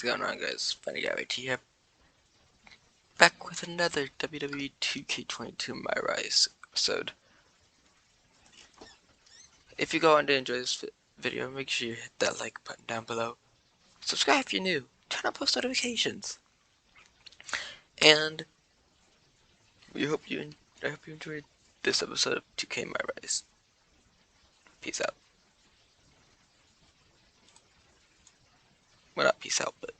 What's going on, guys? Funny Guy right here, back with another WWE 2K22 MyRise episode. If you go on to enjoy this video, make sure you hit that like button down below. Subscribe if you're new. Turn on post notifications. And I hope you enjoyed this episode of 2K MyRise. Peace out. Well, not peace out, but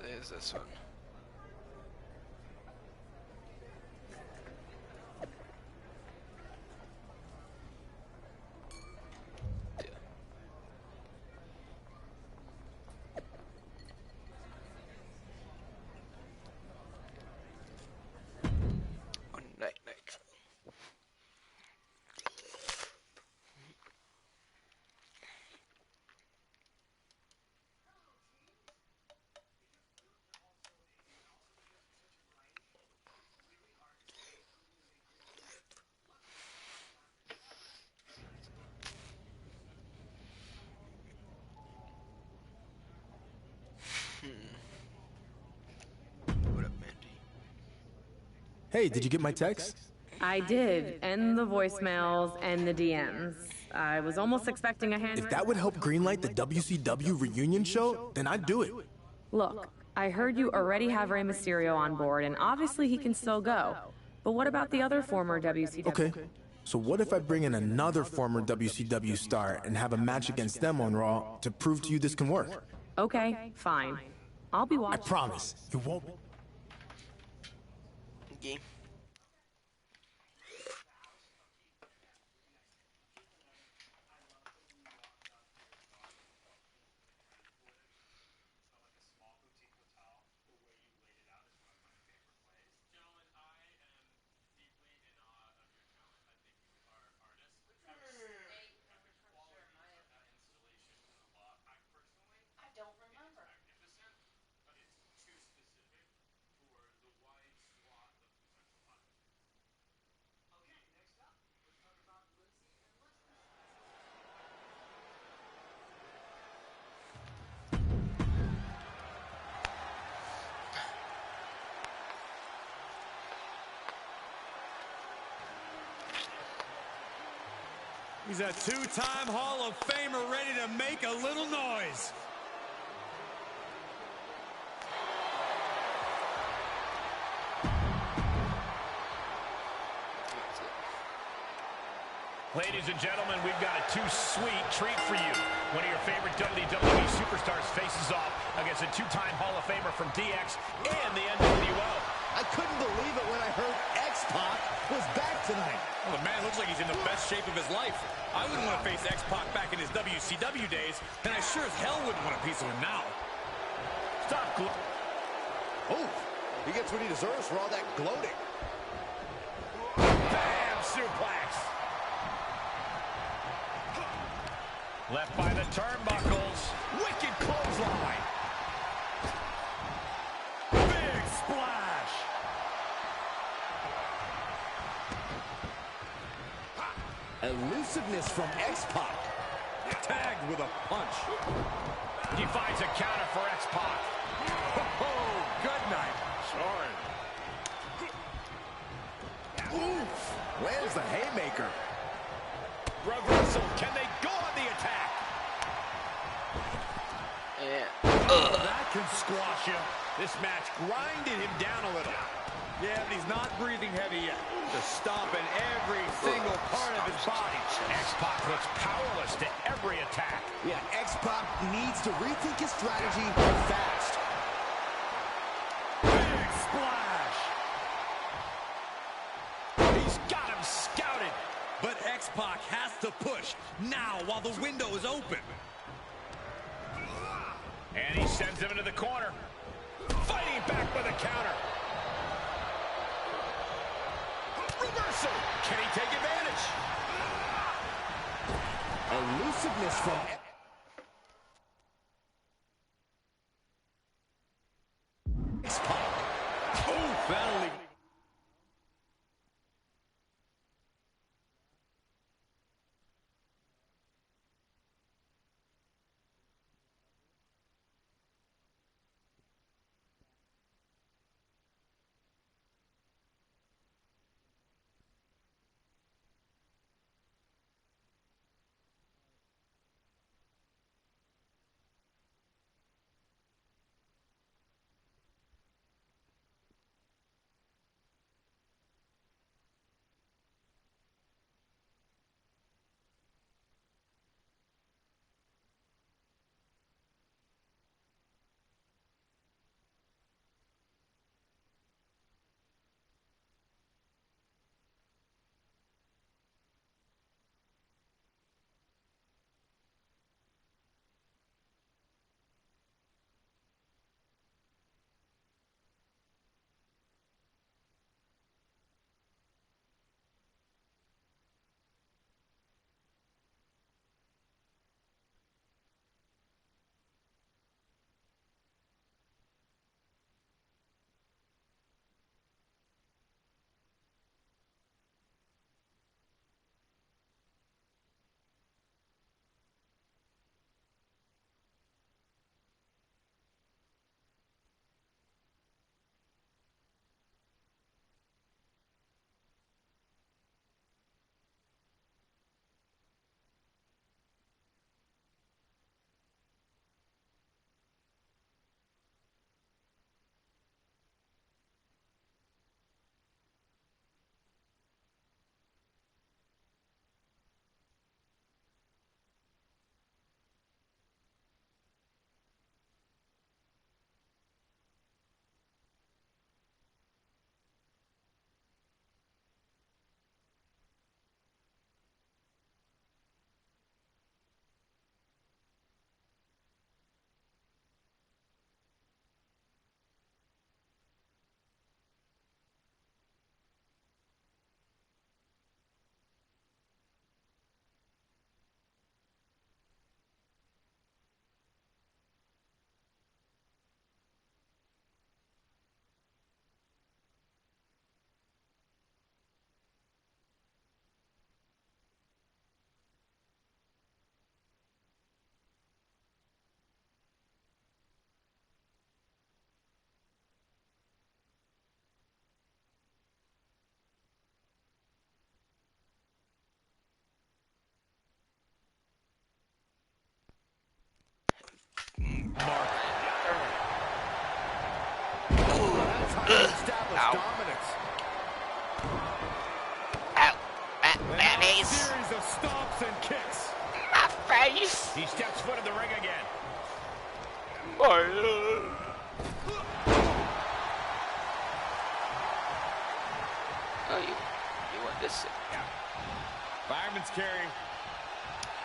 there's this one. What up, Mandy? Hey, did you get my text? I did, and the voicemails and the DMs. I was almost expecting a hand. If that would help greenlight the WCW reunion show, then I'd do it. Look, I heard you already have Rey Mysterio on board, and obviously he can still go. But what about the other former WCW? Okay, so what if I bring in another former WCW star and have a match against them on Raw to prove to you this can work? Okay, fine. I'll be watching. I promise, you won't. Okay. He's a two-time Hall of Famer ready to make a little noise. Ladies and gentlemen, we've got a too-sweet treat for you. One of your favorite WWE superstars faces off against a two-time Hall of Famer from DX and the NWO. I couldn't believe it when I heard X-Pac was back tonight. Well, the man looks like he's in the best shape of his life. I wouldn't want to face X-Pac back in his WCW days, and I sure as hell wouldn't want a piece of him now. Stop. Oh, he gets what he deserves for all that gloating. Bam! Suplex. Left by the turnbuckles. Wicked clothesline. Big splash. Elusiveness from X-Pac. Tagged with a punch. He finds a counter for X-Pac. Oh, good night. Sorry. Oof. Lands the haymaker. Reversal. Can they go on the attack? Yeah. That can squash him. This match grinded him down a little. Yeah, but he's not breathing heavy yet. Just stomping every single part of his body. X-Pac looks powerless to every attack. Yeah, X-Pac needs to rethink his strategy fast. Big splash. He's got him scouted. But X-Pac has to push now while the window is open. And he sends him into the corner. Fighting back with a counter. Reversal. Can he take advantage? Elusiveness from X-Pac. Oh, that'll leave. Ow. Dominance. Ow. And My a face. series of stomps and kicks. My face. He steps foot in the ring again. Oh, you want this? Yeah. Fireman's carry.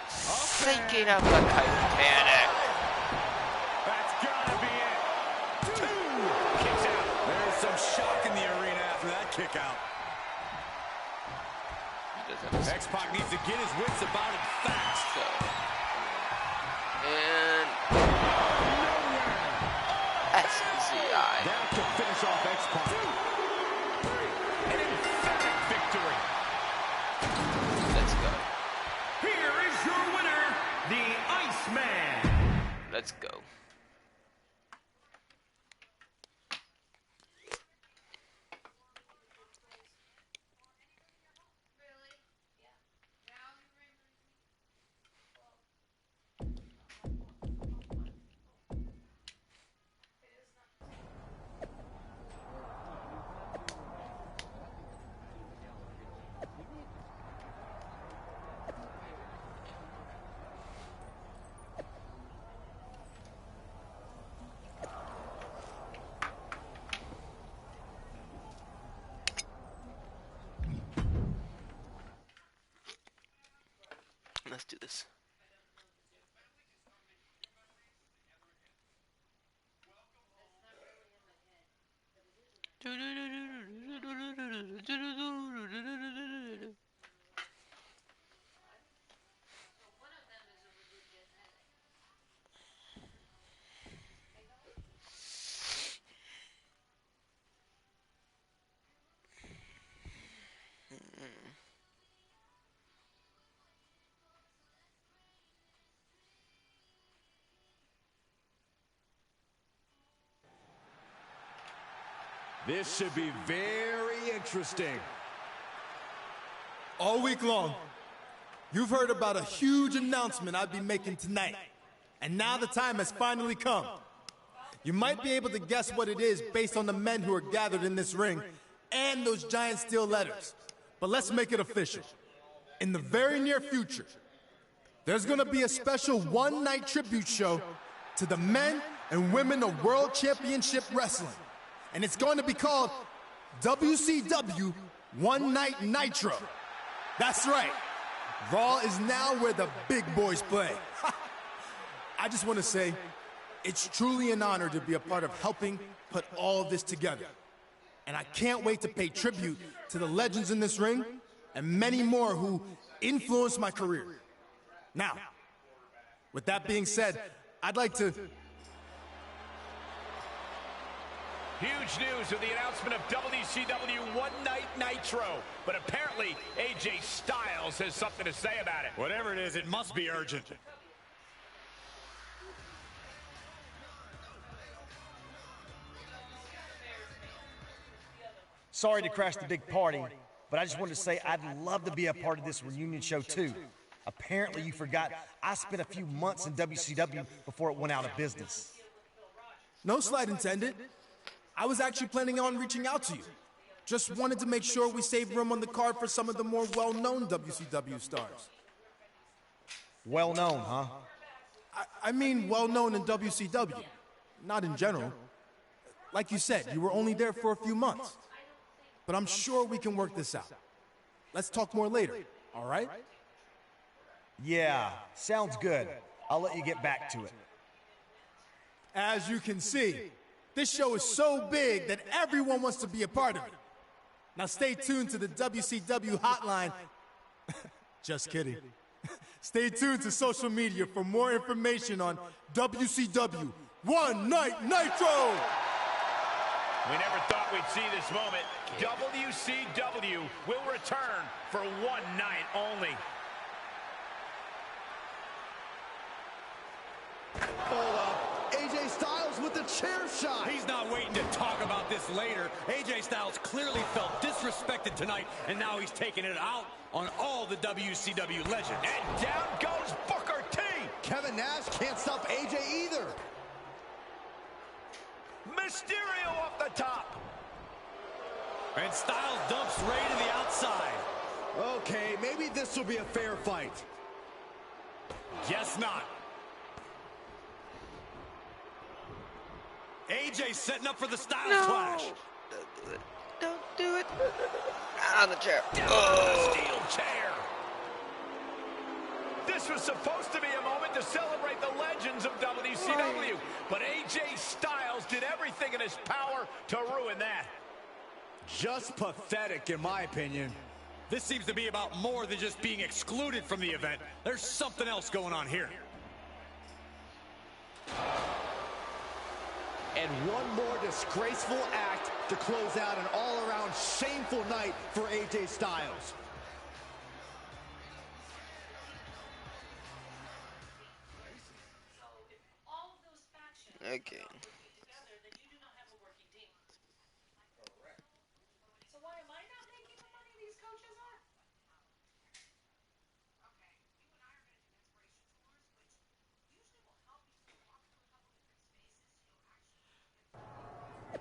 Thinking of the Titanic. That's gotta be it. Two. Kicks out. There's some shock in the arena after that kick out. X-Pac needs to get his wits about him fast. So, and SZI. That could finish off X-Pac. An emphatic victory. Let's go. Here is your winner, the Iceman. Let's go. Let's do this. This should be very interesting. All week long, you've heard about a huge announcement I'd be making tonight. And now the time has finally come. You might be able to guess what it is based on the men who are gathered in this ring and those giant steel letters. But let's make it official. In the very near future, there's gonna be a special one-night tribute show to the men and women of World Championship Wrestling. And it's going to be called WCW One Night Nitro. That's right. Raw is now where the big boys play. I just want to say, it's truly an honor to be a part of helping put all of this together. And I can't wait to pay tribute to the legends in this ring and many more who influenced my career. Now, with that being said, I'd like to... Huge news with the announcement of WCW One Night Nitro. But apparently, AJ Styles has something to say about it. Whatever it is, it must be urgent. Sorry to crash the big party, but I just wanted to say I'd love to be a part of this reunion show too. Apparently you forgot I spent a few months in WCW before it went out of business. No slight intended. I was actually planning on reaching out to you. Just wanted to make sure we saved room on the card for some of the more well-known WCW stars. Well known, huh? I mean well-known in WCW, not in general. Like you said, you were only there for a few months. But I'm sure we can work this out. Let's talk more later, all right? Yeah, sounds good. I'll let you get back to it. As you can see, this show is so big that everyone wants to be a part of it. Now stay tuned to the WCW hotline. Just kidding. Stay tuned to social media for more information on WCW One Night Nitro! We never thought we'd see this moment. WCW will return for one night only. Hold up. AJ Styles with the chair shot. He's not waiting to talk about this later. AJ Styles clearly felt disrespected tonight, and now he's taking it out on all the WCW legends. And down goes Booker T. Kevin Nash can't stop AJ either. Mysterio off the top. And Styles dumps Ray to the outside. Okay, maybe this will be a fair fight. Guess not. AJ setting up for the Styles clash. Don't do it. Don't do it. On the chair. Steel chair. This was supposed to be a moment to celebrate the legends of WCW, but AJ Styles did everything in his power to ruin that. Just pathetic, in my opinion. This seems to be about more than just being excluded from the event. There's something else going on here. And one more disgraceful act to close out an all-around shameful night for AJ Styles. Okay. So why am I not making the money these coaches are? Okay, you and I are going to do inspiration tours, which usually will help you to walk through a couple different spaces. You'll actually get...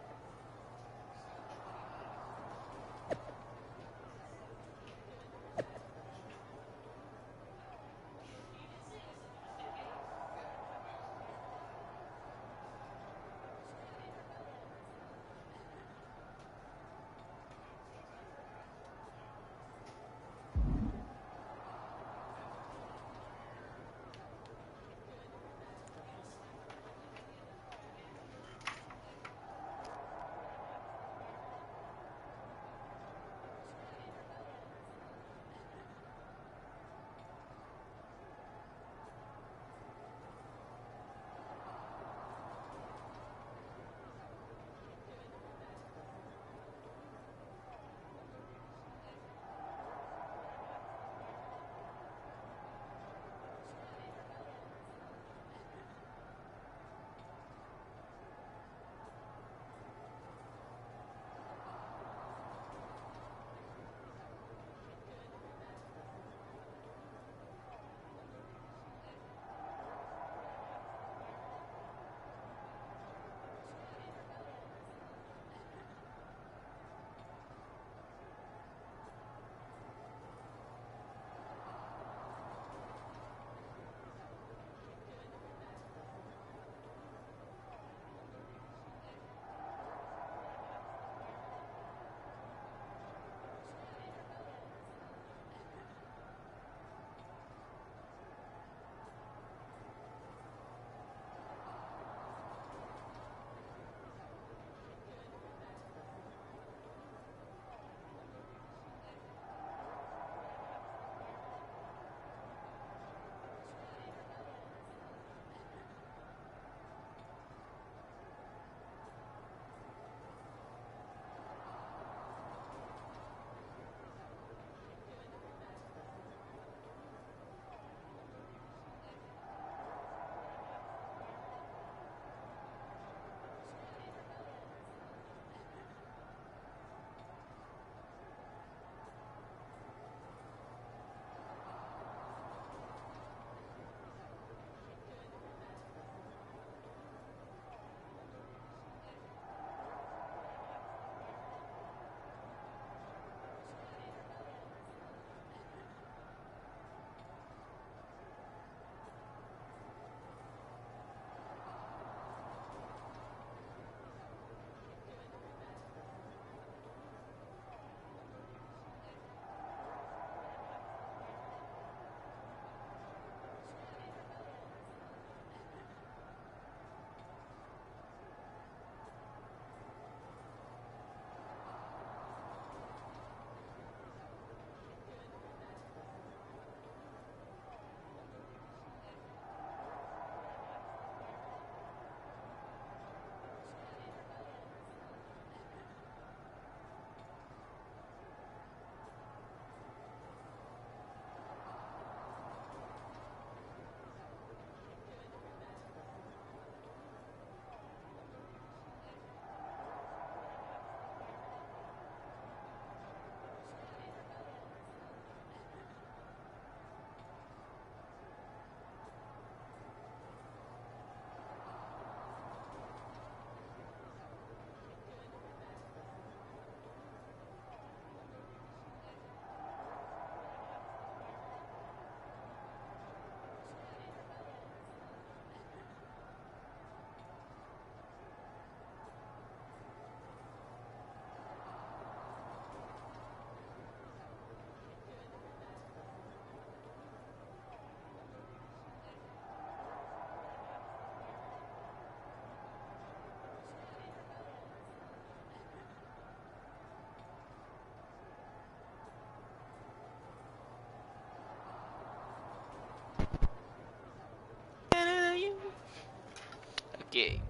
Game.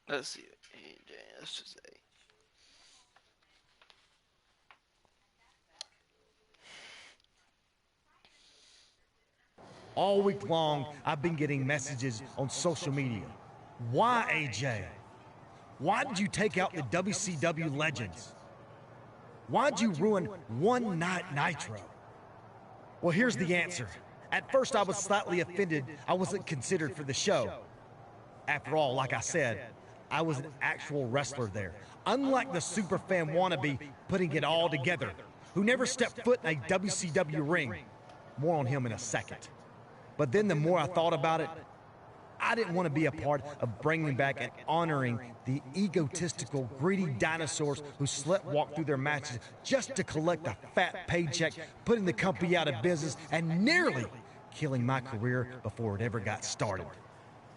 Let's see what AJ has to say. All week long, I've been getting messages on social media. Why, AJ? Why did you take out the WCW legends? Why'd you ruin One Night Nitro? Well, here's the answer. At first, I was slightly offended I wasn't considered for the show. After all, like I said, I was an actual wrestler there. Unlike the superfan wannabe putting it all together, who never stepped foot in a WCW ring. More on him in a second. But then the more I thought about it, I didn't want to be a part of bringing back and honoring the egotistical, greedy dinosaurs who sleptwalk through their matches just to collect a fat paycheck, putting the company out of business, and nearly killing my career before it ever got started.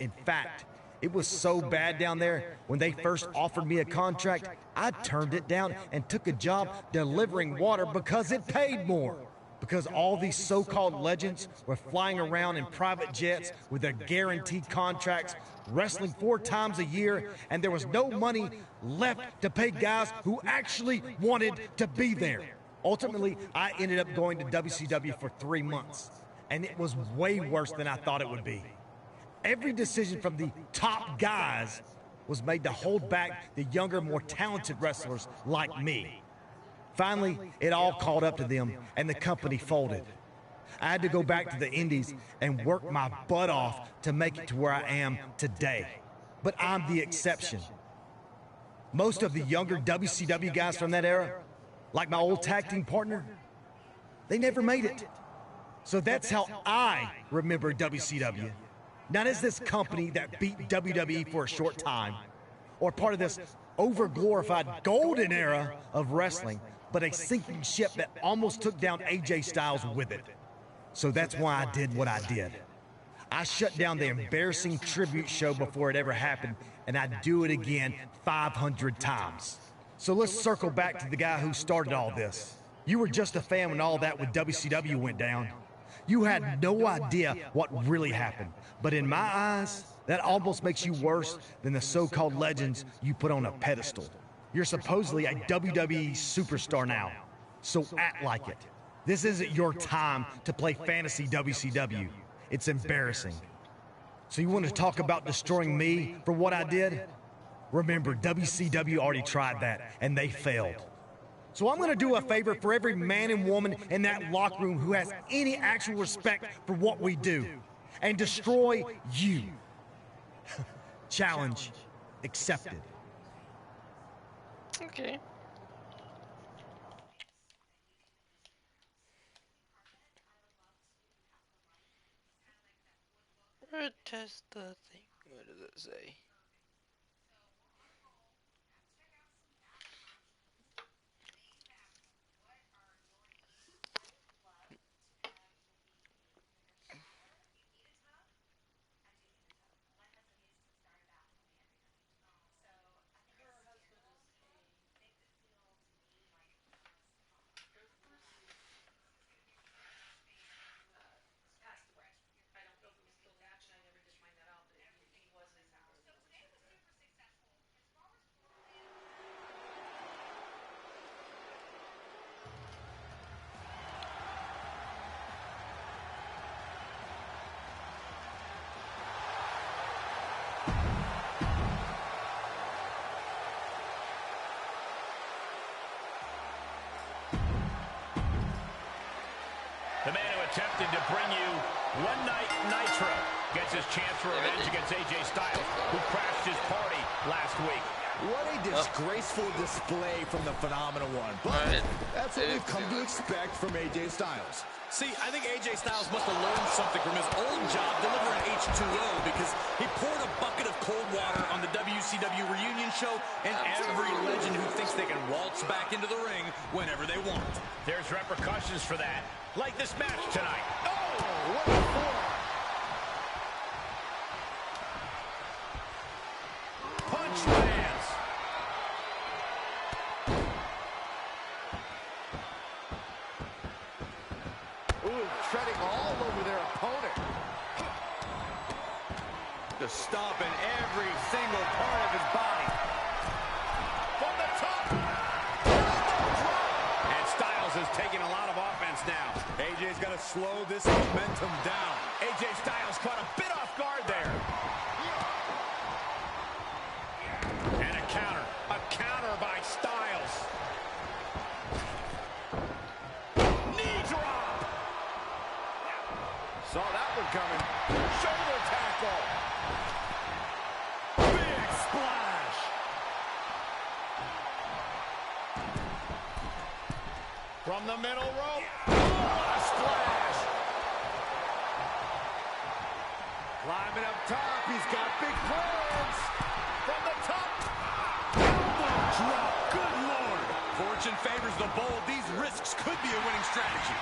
In fact, it was so bad down there, when they first offered me a contract, I turned it down and took a job delivering water because it paid more. Because all these so-called legends were flying around in private jets with their guaranteed contracts, wrestling 4 times a year, and there was no money left to pay guys who actually wanted to be there. Ultimately, I ended up going to WCW for 3 months, and it was way worse than I thought it would be. Every decision from the top guys was made to hold back the younger, more talented wrestlers like me. Finally, it all caught up to them, and the company folded. I had to go back to the Indies and work my butt off to make it to where I am today. But I'm the exception. Most of the younger WCW guys from that era, like my old tag team partner, they never made it. So that's how I remember WCW. Not as this company that beat WWE for a short time, or part of this over-glorified golden era of wrestling, but a sinking ship that almost took down AJ Styles with it. So that's why I did what I did. I shut down the embarrassing tribute show before it ever happened, and I'd do it again 500 times. So let's circle back to the guy who started all this. You were just a fan when all that with WCW went down. You had no idea what really happened. But in my eyes, that almost makes you worse than the so-called legends you put on a pedestal. You're supposedly a WWE superstar now, so act like it. This isn't your time to play fantasy WCW. It's embarrassing. So you want to talk about destroying me for what I did? Remember, WCW already tried that, and they failed. So I'm going to do a favor for every man and woman in that locker room who has any actual respect for what we do, and destroy you. Challenge accepted. Okay. Test the thing. What does it say? The man who attempted to bring you One Night Nitro gets his chance for revenge against AJ Styles, who crashed his party last week. What a disgraceful display from the Phenomenal One. But that's what we've come to expect from AJ Styles. See, I think AJ Styles must have learned something from his old job delivering H2O, because he poured a bucket of cold water on the WCW reunion show, and every legend who thinks they can waltz back into the ring whenever they want. There's repercussions for that, like this match tonight. Oh, what a forearm. Punch lands. stomping every single part of his body. From the top. And Styles is taking a lot of offense now. AJ's got to slow this momentum down. AJ Styles caught a bit off guard there. And a counter by Styles. Knee drop. Saw that one coming. Shoulder tackle. Big splash. From the middle rope. Oh, what a splash. Climbing up top. He's got big plans. From the top. Elbow drop. Good Lord. Fortune favors the bold. These risks could be a winning strategy.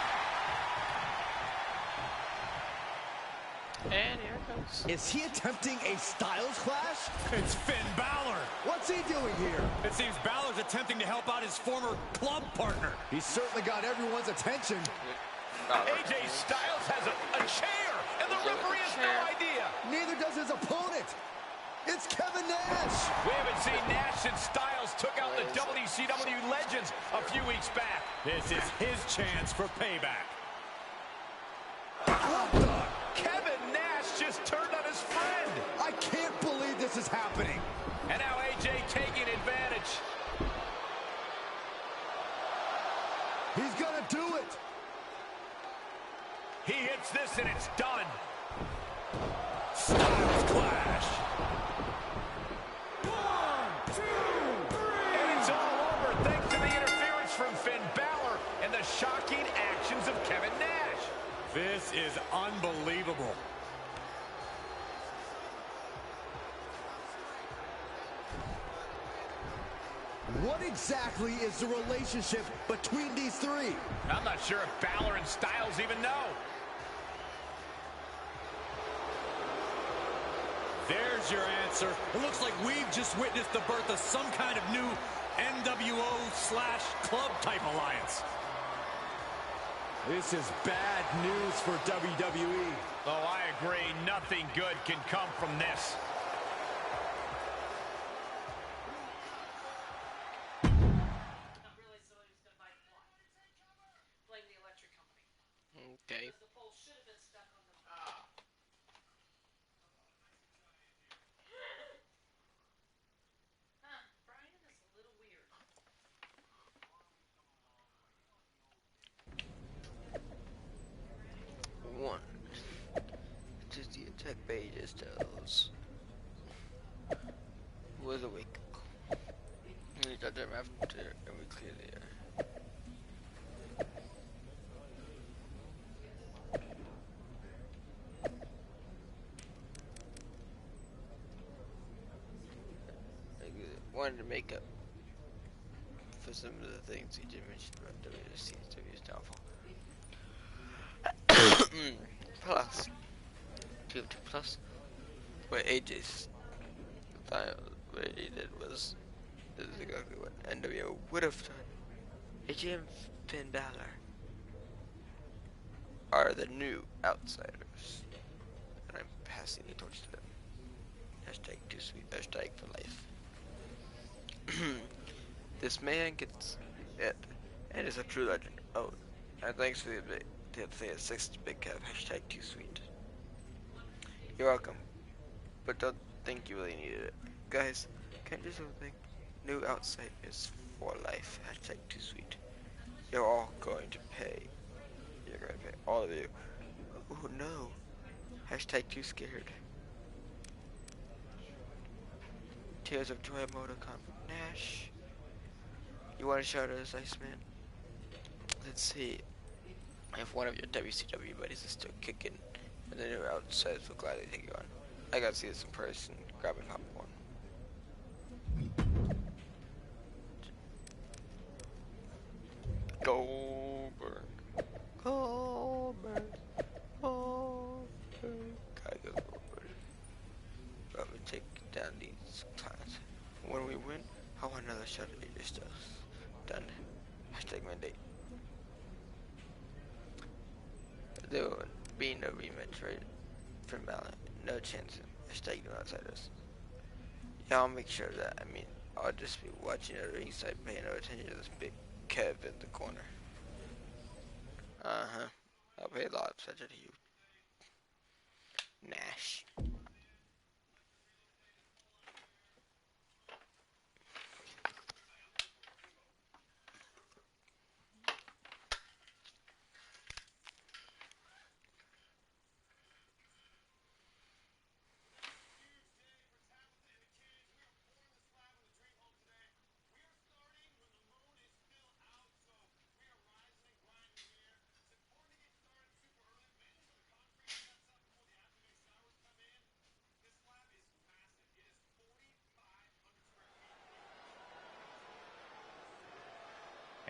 And here it comes. Is he attempting a Styles clash? It's Finn Balor. What's he doing here? It seems Balor's attempting to help out his former club partner. He's certainly got everyone's attention. AJ Styles has a chair, and the referee has no idea. Neither does his opponent. It's Kevin Nash. We haven't seen Nash since Styles took out the WCW legends a few weeks back. This is his chance for payback. What the? Kevin Nash just turned on his friend. I can't believe this is happening. And now AJ taking advantage. He's gonna do it. He hits this and it's done. Styles clash. 1, 2, 3. And it's all over thanks to the interference from Finn Balor and the shocking actions of Kevin Nash. This is unbelievable. What exactly is the relationship between these three? I'm not sure if Balor and Styles even know. There's your answer. It looks like we've just witnessed the birth of some kind of new NWO/club type alliance. This is bad news for WWE. Oh, I agree. Nothing good can come from this. Not really somebody who's gonna buy the block. Blame the electric company. Okay. Because the pole should have been stuck on the... Huh, Brian is a little weird. One. Just the attack pages tells. Was awake. We got them after and we clear the air. I wanted to make up for some of the things he did mention about WCW's downfall. Plus, 2 plus, what AJ's style, what he did was, this is exactly what NWO would have done. AJ and Finn Balor are the new outsiders, and I'm passing the torch to them. Hashtag too sweet, hashtag for life. This man gets it, and is a true legend. Oh, and thanks for the say a 6 big cap, hashtag too sweet. You're welcome, but don't think you really needed it. Guys, can I do something? New outsiders for life, hashtag too sweet. You're all going to pay. You're going to pay, all of you. Oh no, hashtag too scared. Tears of Joy emoticon from Nash. You want to shout at us, Iceman? Let's see if one of your WCW buddies is still kicking, and the new outsiders will gladly take you on. I gotta see this in person. Grabbing popcorn. Goldberg. Goldberg. Goldberg. Gotta go Goldberg. Let me take down these clients. When we win, I want another shot at your stuff. Done. Hashtag mandate. There will be no rematch, right? From Balor. No chance Hashtag no outsiders. Yeah, I'll make sure of that. I mean, I'll just be watching at ringside, paying no attention to this big Kev in the corner. I'll pay a lot of attention to you, Nash.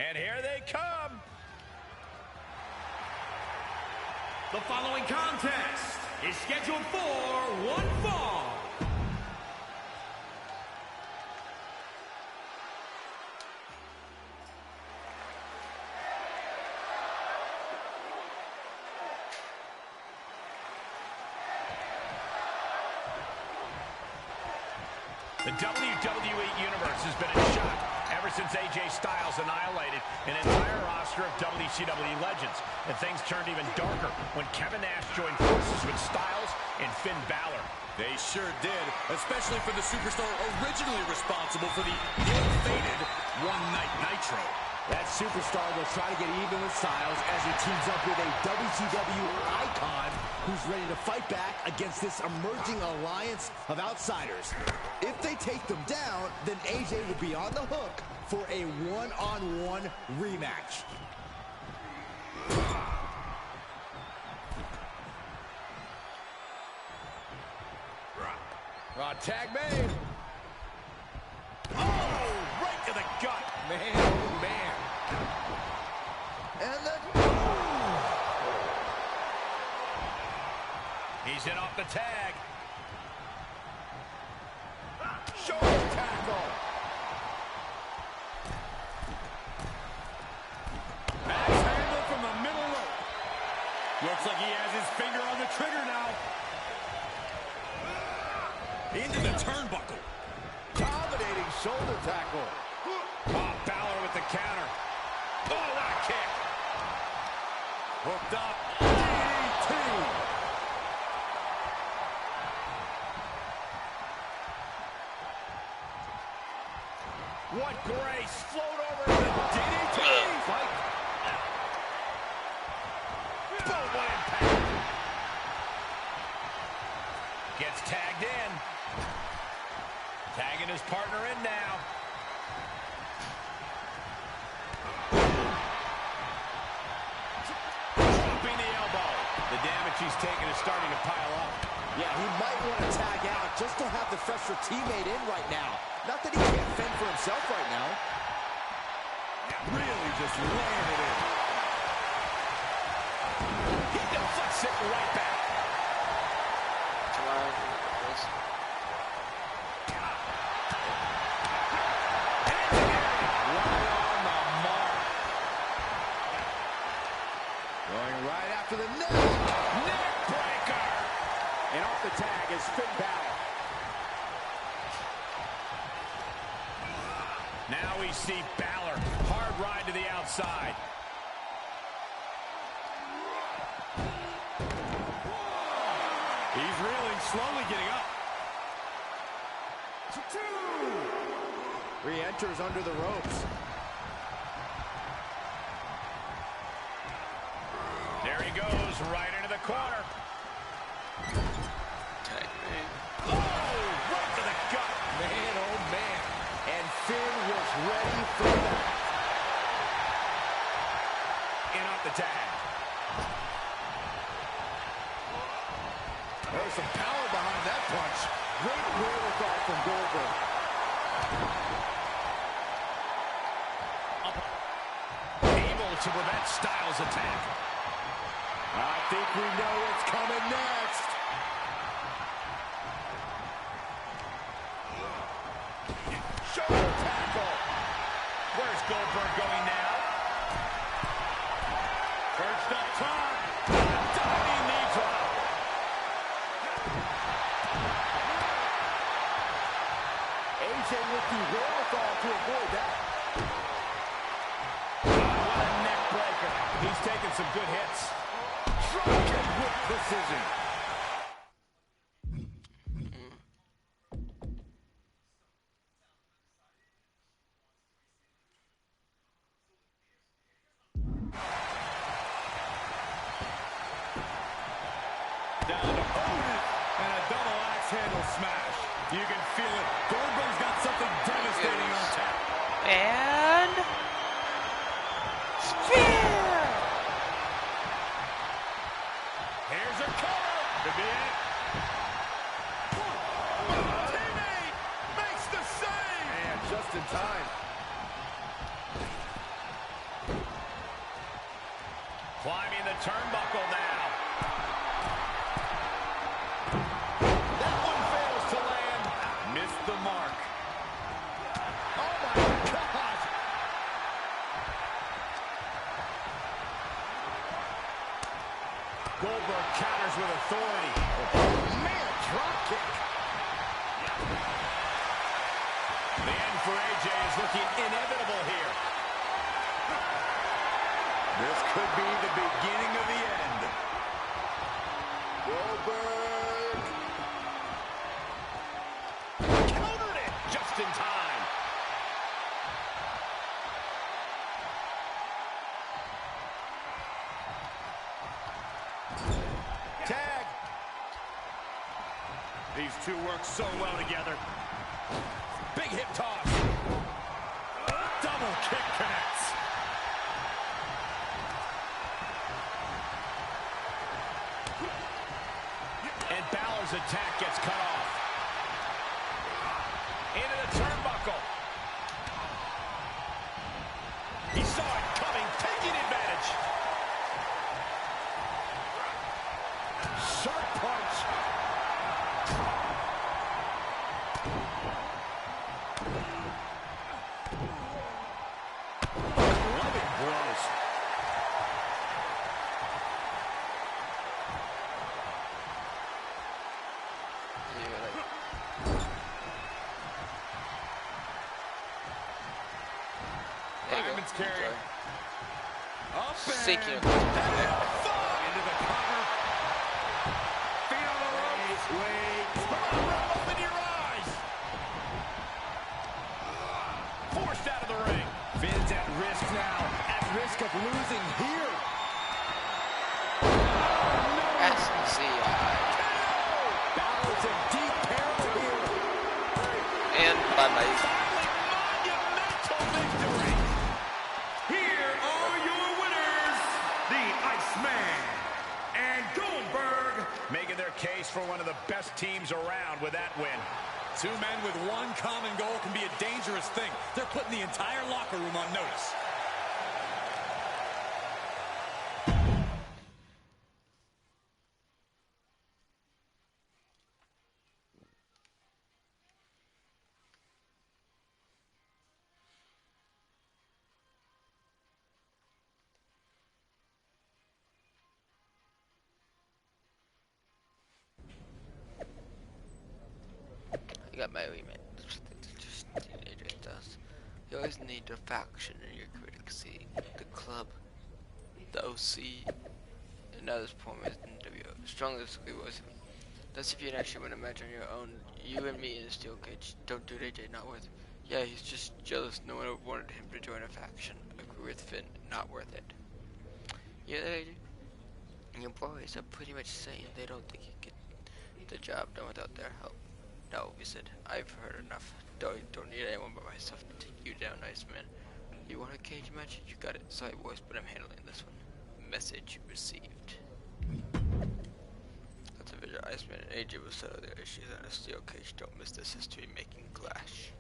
And here they come. The following contest is scheduled for one fall. The WWE Universe has been in shock ever since AJ Styles annihilated an entire roster of WCW legends. And things turned even darker when Kevin Nash joined forces with Styles and Finn Balor. They sure did, especially for the superstar originally responsible for the ill-fated One Night Nitro. That superstar will try to get even with Styles as he teams up with a WCW icon who's ready to fight back against this emerging alliance of outsiders. If they take them down, then AJ will be on the hook for a one-on-one rematch. Tag made. Oh, right to the gut. Man, oh man. And then... He's in off the tag. Shoulder tackle. Max handle from the middle rope. Looks like he has his finger on the trigger now. Into the turnbuckle. Dominating shoulder tackle. Oh, Balor with the counter. Oh, what a kick. Hooked up. DDT. What grace. Float over the DDT. Fight. Boom, what impact. Gets tagged in. Tagging his partner in now. Dropping the elbow. The damage he's taken is starting to pile up. Yeah, he might want to tag out just to have the fresher teammate in right now. Not that he can't fend for himself right now. Really just laying it in. He deflects it right back. Come on, boys. Going right after the neck. Neck breaker. And off the tag is Finn Balor. Now we see Balor. Hard ride to the outside. He's reeling, slowly getting up. Re-enters under the ropes. There he goes, right into the corner. Tag me. Oh, right to the gut. Man, oh man. And Finn was ready for that. In off the tag. There's some power behind that punch. Great wherewithal from Goldberg. Able to prevent Styles' attack. I think we know what's coming next. Shoulder tackle. Where's Goldberg going now? First up top. Diving knee drop. AJ with the wherewithal to avoid that. What a neck breaker. He's taking some good hits. Drop kick with precision. Down to opponent and a double axe handle smash. You can feel it. Goldberg's got something devastating on tap. And spear. Here's a cover. Could be it. Teammate makes the save. And just in time. Climbing the turnbuckle now. That one fails to land. Missed the mark. Oh my God. Goldberg counters with authority. Man, drop kick. The end for AJ is looking inevitable here. This could be the beginning of the end. Goldberg. Countered it just in time. Tag. These two work so well together. Big hip toss. Double kick connects. And Balor's attack gets cut off. Into the turnbuckle. He saw it coming, taking advantage. Sharp punch. Loving blows. Diamond's carrying. Up and Sinking. into the cover. Feet on the ropes. Wait. Come on, open your eyes. Forced out of the ring. Finn's at risk now. At risk of losing here. SCI. Balor's in deep peril here. And bye-bye. Monumental victory. Here are your winners, the Iceman and Goldberg. Making their case for one of the best teams around with that win. Two men with one common goal can be a dangerous thing. They're putting the entire locker room on notice. I got my remit. Just AJ does. You always need a faction in your critics see. The club, the OC, and now this point is in WO. Strongly disagree with him. That's if you actually want to match on your own. You and me in a steel cage. Don't do it, AJ. Not worth it. Yeah, he's just jealous. No one wanted him to join a faction. Agree with Finn. Not worth it. Yeah, AJ. And your boys are pretty much saying they don't think he can get the job done without their help. No, we said, I've heard enough. Don't need anyone but myself to take you down, Iceman. You want a cage match? You got it. Sorry, boys, but I'm handling this one. Message received. That's a video. Iceman and AJ will settle their issues on a steel cage. Don't miss this history-making clash.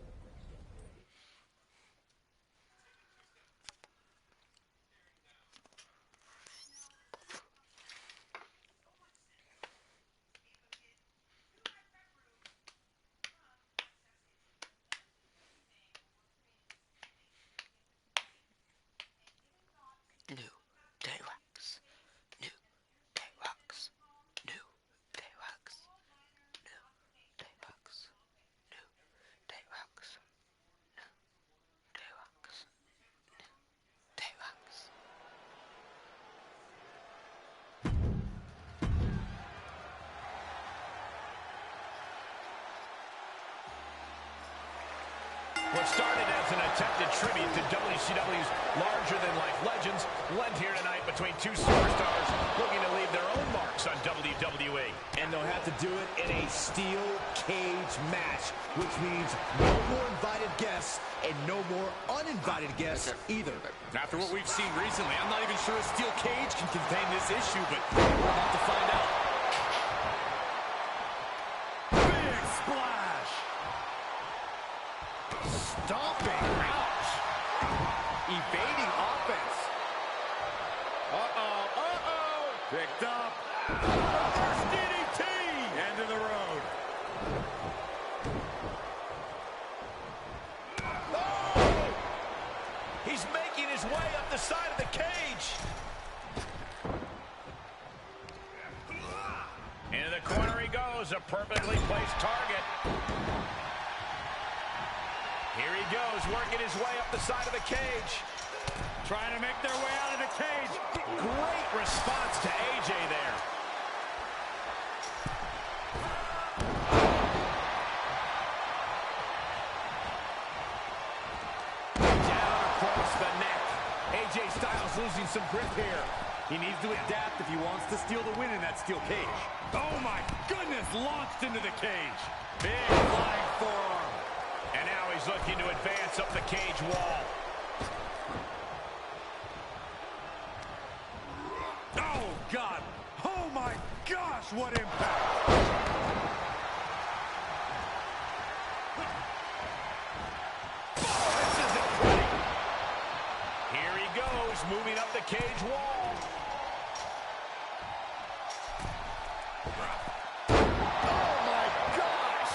New day wax. New day wax. New day wax. New day wax. New day wax. What started as an attempted tribute to WCW's larger-than-life legends led here tonight between two superstars looking to leave their own marks on WWE. And they'll have to do it in a steel cage match, which means no more invited guests and no more uninvited guests either. After what we've seen recently, I'm not even sure a steel cage can contain this issue, but we're about to find out. Big splash. Stomping. Ouch. Evading offense. Picked up. First DDT. End of the road. Oh! He's making his way up the side of the cage. Into the corner he goes, a perfectly placed target. Here he goes, working his way up the side of the cage. Trying to make their way out of the cage. Great response to AJ there. Down across the neck. AJ Styles losing some grip here. He needs to adapt if he wants to steal the win in that steel cage. Oh my goodness, launched into the cage. Big flying forearm. And now he's looking to advance up the cage wall. Oh God. Oh my gosh, what impact. This isn't pretty. Here he goes, moving up the cage wall. Oh my gosh.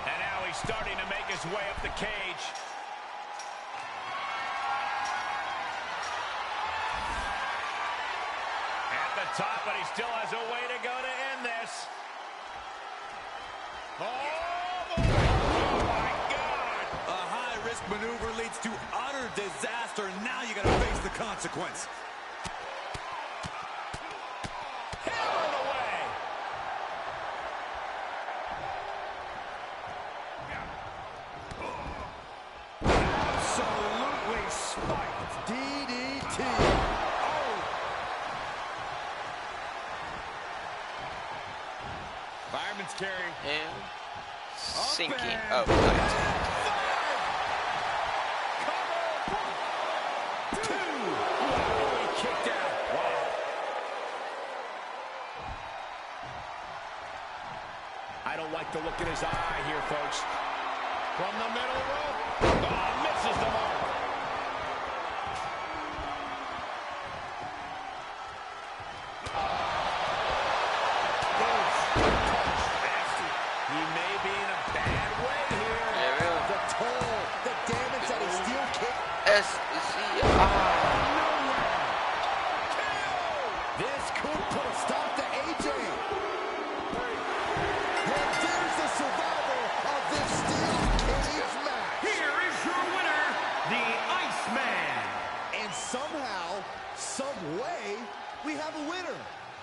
And now he's starting to make his way up the cage. At the top, but he still has a way to go to end this. Oh my God! A high-risk maneuver leads to utter disaster. Now you got to face the consequence. Out of the way! Absolutely spiked. DDT. Fireman's carry. And sinking. Oh, nice. Kicked out. Wow. I don't like the look in his eye here, folks. From the middle rope. Oh, misses the mark. He may be in a bad way here. Yeah, really. The toll, the damage that a steel kick. This could put a stop to AJ. And there's the survivor of this steel cage match. Here is your winner, the Iceman. And somehow, some way, we have a winner.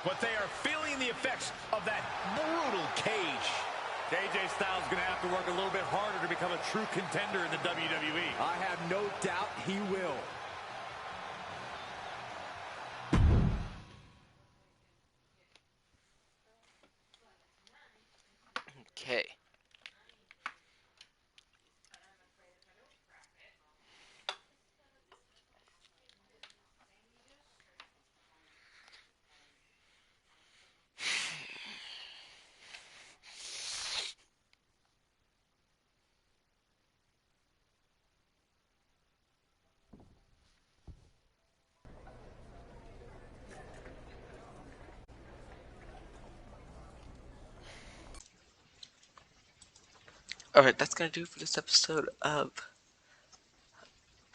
But they are feeling the effects of that brutal cage. AJ Styles is going to have to work a little bit harder to become a true contender in the WWE. I have no doubt he will. Okay. Alright, that's gonna do for this episode of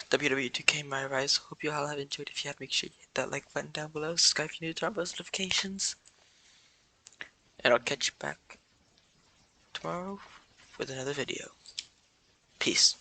WWE 2K MyRise. Hope you all have enjoyed. If you have, make sure you hit that like button down below. Subscribe if you're new to turn on post notifications. And I'll catch you back tomorrow with another video. Peace.